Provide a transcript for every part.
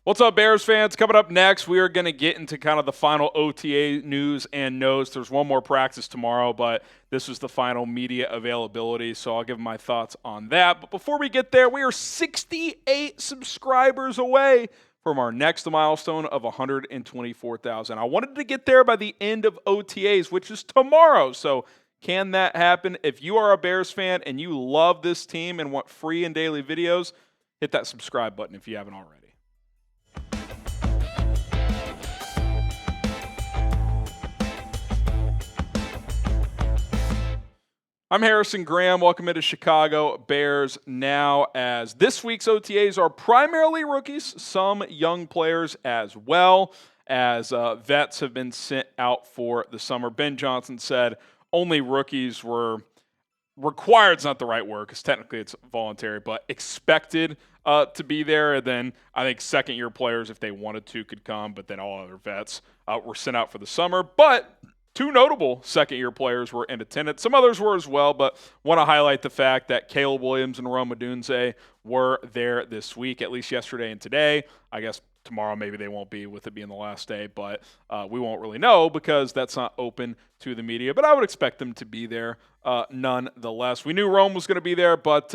What's up, Bears fans? Coming up next, we are going to get into kind of the final OTA news and notes. There's one more practice tomorrow, but this was the final media availability, so I'll give my thoughts on that. But before we get there, we are 68 subscribers away from our next milestone of 124,000. I wanted to get there by the end of OTAs, which is tomorrow. So can that happen? If you are a Bears fan and you love this team and want free and daily videos, hit that subscribe button if you haven't already. I'm Harrison Graham. Welcome into Chicago Bears Now, as this week's OTAs are primarily rookies, some young players as well, as vets have been sent out for the summer. Ben Johnson said only rookies were required, it's not the right word because technically it's voluntary, but expected to be there. And then I think second-year players, if they wanted to, could come, but then all other vets were sent out for the summer. But two notable second-year players were in attendance. Some others were as well, but want to highlight the fact that Caleb Williams and Rome Odunze were there this week, at least yesterday and today. I guess tomorrow maybe they won't be, with it being the last day, but we won't really know because that's not open to the media. But I would expect them to be there nonetheless. We knew Rome was going to be there, but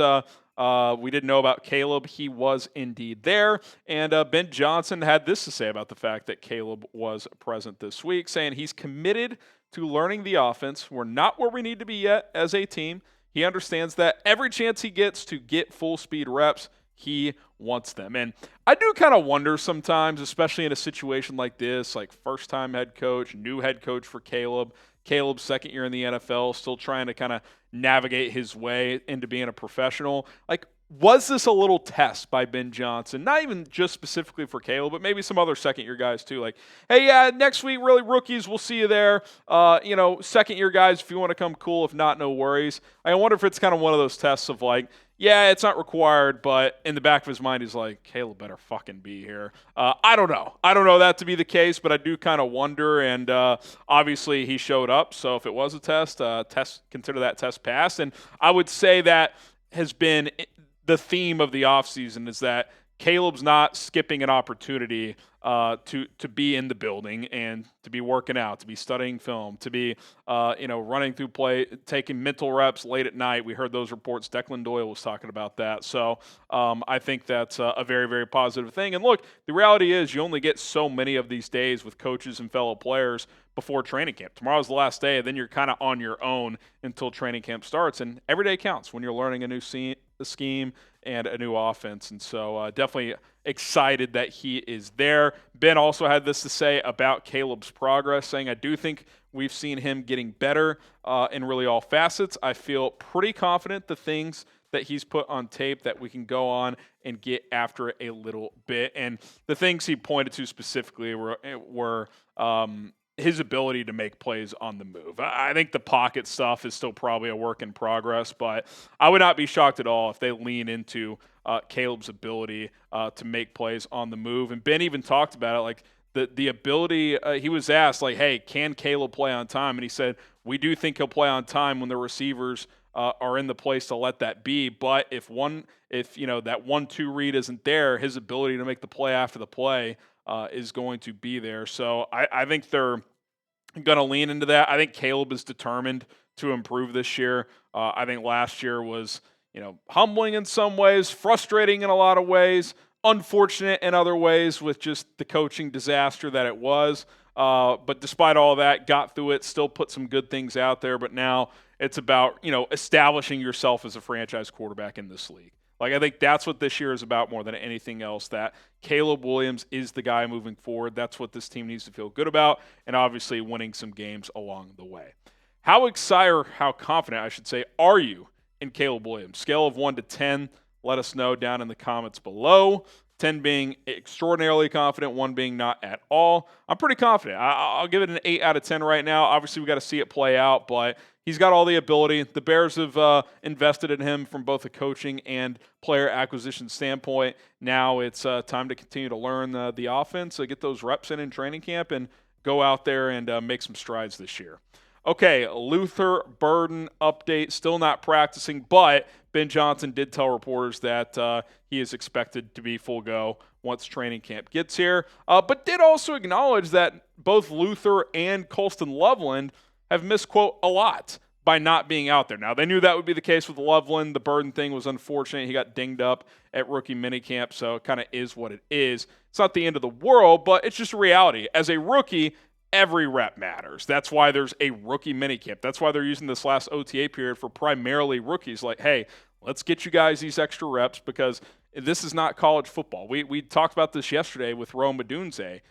we didn't know about Caleb. He was indeed there. And Ben Johnson had this to say about the fact that Caleb was present this week, saying he's committed to learning the offense. We're not where we need to be yet as a team. He understands that every chance he gets to get full speed reps, he wants them. And I do kind of wonder sometimes, especially in a situation like this, like first-time head coach, new head coach for Caleb. Caleb's second year in the NFL, still trying to kind of navigate his way into being a professional. Like, was this a little test by Ben Johnson? Not even just specifically for Caleb, but maybe some other second-year guys too. Like, hey, yeah, next week, really, rookies, we'll see you there. Second-year guys, if you want to come, cool. If not, no worries. I wonder if it's kind of one of those tests of like, yeah, it's not required, but in the back of his mind, he's like, Caleb better fucking be here. I don't know. I don't know that to be the case, but I do kind of wonder, and obviously he showed up, so if it was a test, consider that test passed. And I would say that has been the theme of the offseason, is that Caleb's not skipping an opportunity to be in the building and to be working out, to be studying film, to be running through play, taking mental reps late at night. We heard those reports. Declan Doyle was talking about that. So I think that's a very, very positive thing. And look, the reality is you only get so many of these days with coaches and fellow players before training camp. Tomorrow's the last day, and then you're kind of on your own until training camp starts. And every day counts when you're learning a new scheme and a new offense. And so definitely excited that he is there. Ben also had this to say about Caleb's progress, saying, I do think we've seen him getting better in really all facets. I feel pretty confident the things that he's put on tape that we can go on and get after it a little bit. And the things he pointed to specifically were his ability to make plays on the move. I think the pocket stuff is still probably a work in progress, but I would not be shocked at all if they lean into Caleb's ability to make plays on the move. And Ben even talked about it, like the ability. He was asked, like, hey, can Caleb play on time? And he said, we do think he'll play on time when the receivers are in the place to let that be. But if that 1-2 read isn't there, his ability to make the play after the play is going to be there. So I think they're going to lean into that. I think Caleb is determined to improve this year. I think last year was, humbling in some ways, frustrating in a lot of ways, unfortunate in other ways with just the coaching disaster that it was. But despite all that, got through it, still put some good things out there. But now it's about, establishing yourself as a franchise quarterback in this league. Like, I think that's what this year is about more than anything else, that Caleb Williams is the guy moving forward. That's what this team needs to feel good about, and obviously winning some games along the way. How excited, or how confident, I should say, are you in Caleb Williams? Scale of 1 to 10, let us know down in the comments below. 10 being extraordinarily confident, 1 being not at all. I'm pretty confident. I'll give it an 8 out of 10 right now. Obviously, we got to see it play out, but he's got all the ability. The Bears have invested in him from both a coaching and player acquisition standpoint. Now it's time to continue to learn the offense, get those reps in training camp, and go out there and make some strides this year. Okay, Luther Burden update, still not practicing, but Ben Johnson did tell reporters that he is expected to be full go once training camp gets here, but did also acknowledge that both Luther and Colston Loveland have missed, quote, a lot by not being out there. Now, they knew that would be the case with Loveland. The Burden thing was unfortunate. He got dinged up at rookie minicamp, so it kind of is what it is. It's not the end of the world, but it's just a reality. As a rookie, every rep matters. That's why there's a rookie minicamp. That's why they're using this last OTA period for primarily rookies. Like, hey, let's get you guys these extra reps because this is not college football. We talked about this yesterday with Rome Odunze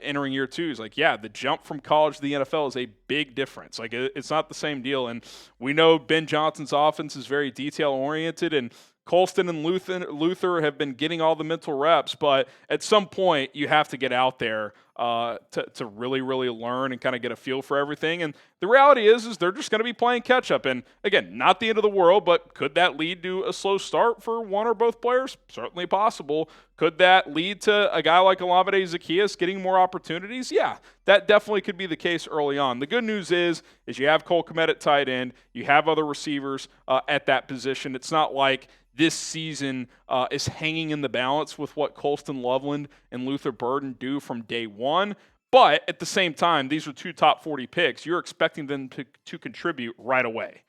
entering year 2. He's like, yeah, the jump from college to the NFL is a big difference. Like, it's not the same deal. And we know Ben Johnson's offense is very detail-oriented, and Colston and Luther have been getting all the mental reps, but at some point you have to get out there to really, really learn and kind of get a feel for everything. And the reality is they're just going to be playing catch-up. And, again, not the end of the world, but could that lead to a slow start for one or both players? Certainly possible. Could that lead to a guy like Olamide Zaccheaus getting more opportunities? Yeah, that definitely could be the case early on. The good news is you have Cole Kmet at tight end. You have other receivers at that position. It's not like this season is hanging in the balance with what Colston Loveland and Luther Burden do from day one. But at the same time, these are 2 top 40 picks. You're expecting them to contribute right away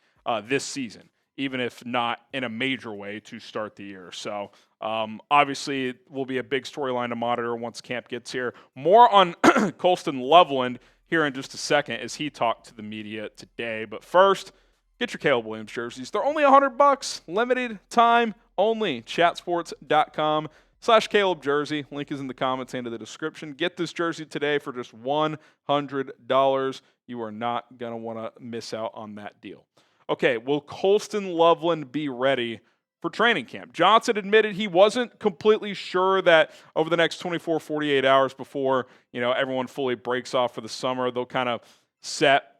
this season, even if not in a major way to start the year. So obviously it will be a big storyline to monitor once camp gets here. More on Colston Loveland here in just a second as he talked to the media today. But first, get your Caleb Williams jerseys. They're only $100, limited time only. Chatsports.com/Caleb jersey. Link is in the comments and in the description. Get this jersey today for just $100. You are not going to want to miss out on that deal. Okay, will Colston Loveland be ready for training camp? Johnson admitted he wasn't completely sure that over the next 24, 48 hours before, everyone fully breaks off for the summer, they'll kind of set,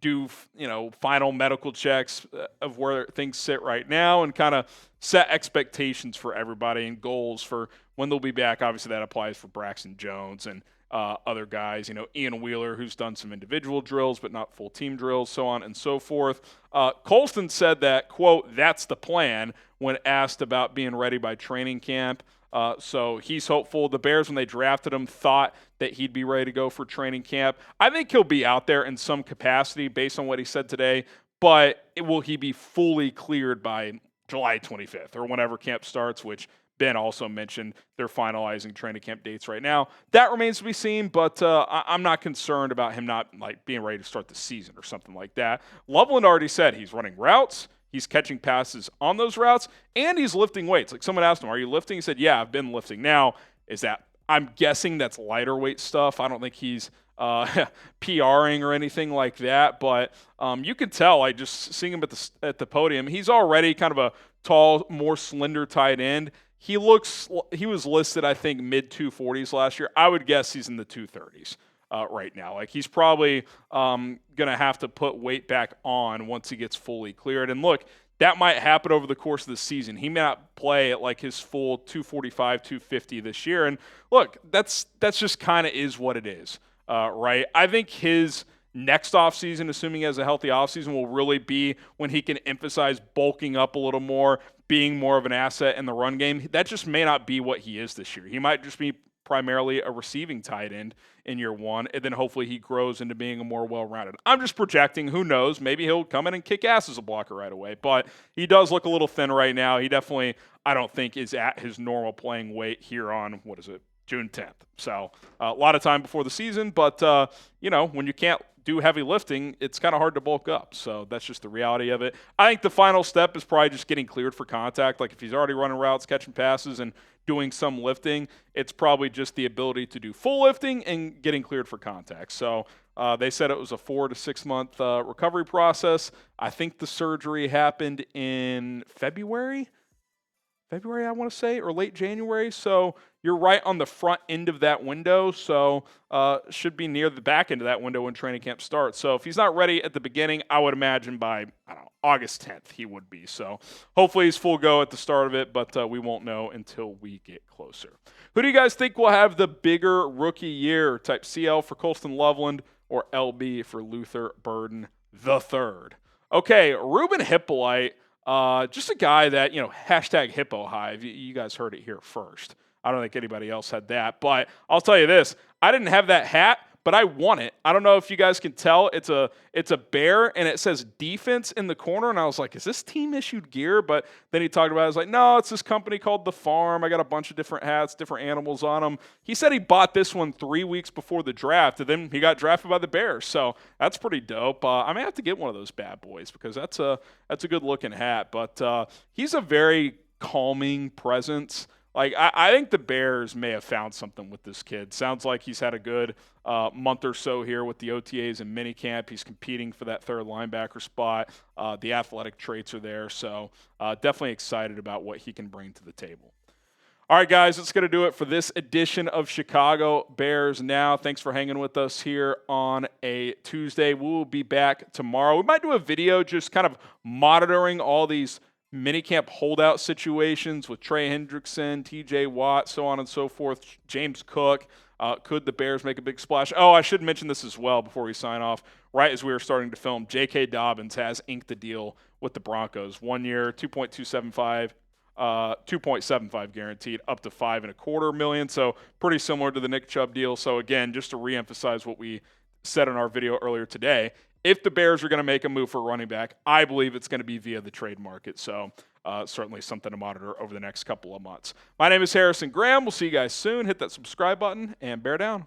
do final medical checks of where things sit right now and kind of set expectations for everybody and goals for when they'll be back. Obviously, that applies for Braxton Jones and other guys. Ian Wheeler, who's done some individual drills but not full team drills, so on and so forth. Colston said that, quote, that's the plan when asked about being ready by training camp. So he's hopeful. The Bears, when they drafted him, thought that he'd be ready to go for training camp. I think he'll be out there in some capacity based on what he said today, but will he be fully cleared by July 25th or whenever camp starts, which Ben also mentioned they're finalizing training camp dates right now. That remains to be seen, but I'm not concerned about him not being ready to start the season or something like that. Loveland already said he's running routes. He's catching passes on those routes, and he's lifting weights. Like, someone asked him, are you lifting? He said, yeah, I've been lifting. Now, I'm guessing that's lighter weight stuff. I don't think he's PRing or anything like that, but you can tell, just seeing him at the podium, he's already kind of a tall, more slender tight end. He was listed, I think, mid-240s last year. I would guess he's in the 230s. Right now. He's probably going to have to put weight back on once he gets fully cleared. And look, that might happen over the course of the season. He may not play at his full 245, 250 this year. And look, that's just kind of is what it is, right? I think his next offseason, assuming he has a healthy offseason, will really be when he can emphasize bulking up a little more, being more of an asset in the run game. That just may not be what he is this year. He might just be primarily a receiving tight end in year 1, and then hopefully he grows into being a more well-rounded. I'm just projecting. Who knows? Maybe he'll come in and kick ass as a blocker right away, but he does look a little thin right now. He definitely, I don't think, is at his normal playing weight here on, June 10th. So a lot of time before the season, but, when you can't do heavy lifting, it's kind of hard to bulk up. So that's just the reality of it. I think the final step is probably just getting cleared for contact. If he's already running routes, catching passes, and doing some lifting, it's probably just the ability to do full lifting and getting cleared for contact. So they said it was a 4 to 6 month recovery process. I think the surgery happened in February, I want to say, or late January. So you're right on the front end of that window. So should be near the back end of that window when training camp starts. So if he's not ready at the beginning, I would imagine by, August 10th he would be. So hopefully he's full go at the start of it, but we won't know until we get closer. Who do you guys think will have the bigger rookie year? Type CL for Colston Loveland or LB for Luther Burden III. Okay, Ruben Hippolyte, just a guy that, hashtag Hippo Hive. You guys heard it here first. I don't think anybody else had that. But I'll tell you this, I didn't have that hat, but I won it. I don't know if you guys can tell. It's a bear, and it says defense in the corner. And I was like, is this team-issued gear? But then he talked about it. I was like, no, it's this company called The Farm. I got a bunch of different hats, different animals on them. He said he bought this one 3 weeks before the draft, and then he got drafted by the Bears. So that's pretty dope. I may have to get one of those bad boys because that's a good-looking hat. But he's a very calming presence. Like, I think the Bears may have found something with this kid. Sounds like he's had a good month or so here with the OTAs and minicamp. He's competing for that third linebacker spot. The athletic traits are there, so definitely excited about what he can bring to the table. All right, guys, that's going to do it for this edition of Chicago Bears Now. Thanks for hanging with us here on a Tuesday. We will be back tomorrow. We might do a video just kind of monitoring all these minicamp holdout situations with Trey Hendrickson, TJ Watt, so on and so forth, James Cook. Could the Bears make a big splash? Oh, I should mention this as well before we sign off. Right as we were starting to film, J.K. Dobbins has inked a deal with the Broncos. 1 year, $2.75 guaranteed, up to $5.25 million. So pretty similar to the Nick Chubb deal. So again, just to reemphasize what we said in our video earlier today, if the Bears are going to make a move for running back, I believe it's going to be via the trade market. So certainly something to monitor over the next couple of months. My name is Harrison Graham. We'll see you guys soon. Hit that subscribe button and bear down.